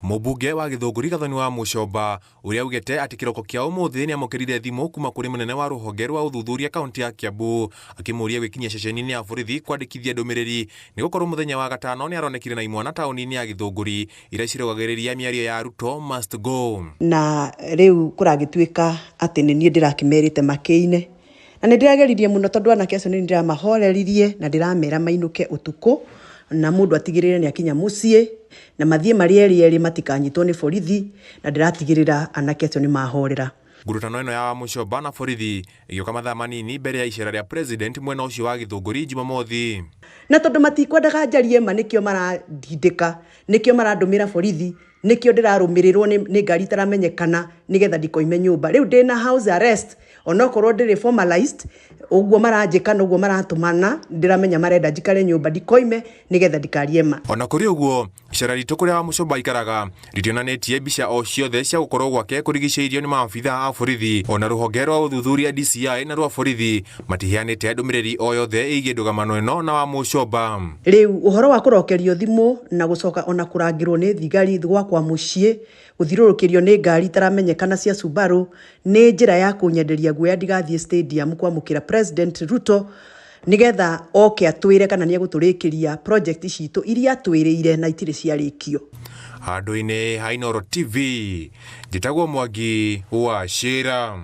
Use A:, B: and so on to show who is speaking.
A: Mũmbunge wa Gathoni Wamuchomba uria ugete ati kiroko kia umuthi ni amukirire thimu kuma kuri munene wa ruhonge rwa uthuthuria kaunti ya Kiambu akimuria gwikinyia ceceni-ini ya borithi kwandikithia ndumiriri ni gukorwo muthenya wa gatano ni aronekire na imwana tauni-ini ya Githunguri iria cirogagiriria miario ya Ruto must go.
B: Na riu kuragituika ati ni nie ndirakimerite makiine na nindirageririe muno tondu anake acio ni ndiramahoreririe na ndiramera mainuke utuku na mundu atigirire ni akinya mucii na mathie mari eri matikanyitwo ni borithi na ndiratigirira anake acio ni mahorera.
A: Ngurutano ino ya Wamuchomba na borithi igioka mathaa manini mbere ya icera ria president mwena ucio wa Githunguri Jumamothi.
B: Na tondu matikwendaga njarie ma nikio marandindika nikio marandumira borithi nikio ndirarumirirwo ni ngari itaramenyekana nigetha ndikoime nyumba. Riu ndina house arrest onokorwo ndiri formalized uguo maranjika noguo maratumana ndiramenya marenda njikare nyumba ndikoime nigetha ndikarie ma.
A: Ona kuri uguo icera ritu kuria Wamuchomba ikaraga ritionanetie mbica o ciothe cia gukorwo gwake kurigiceirio ni maabitha a borithi ona ruhonge rwa uthuthuria DCI na rwa borithi matihianite ndumiriri o yothe igie ndugamano ino na Wamuchomba.
B: Riu uhoro wa kurokerio thimu na gucoka ona kurangirwo ni thigari gwakwa mucii guthirurukirio ni ngari taramenyekana cia Subaru ni njira ya kunyenderia guoya ndigathie stadium kwamukira President Ruto nigetha oke atwire kana ni eguturikiria project citu iria atwirire na itire ciarikio.
A: Handu-ini ha Inooro TV njitagwo Mwangi wa Shira.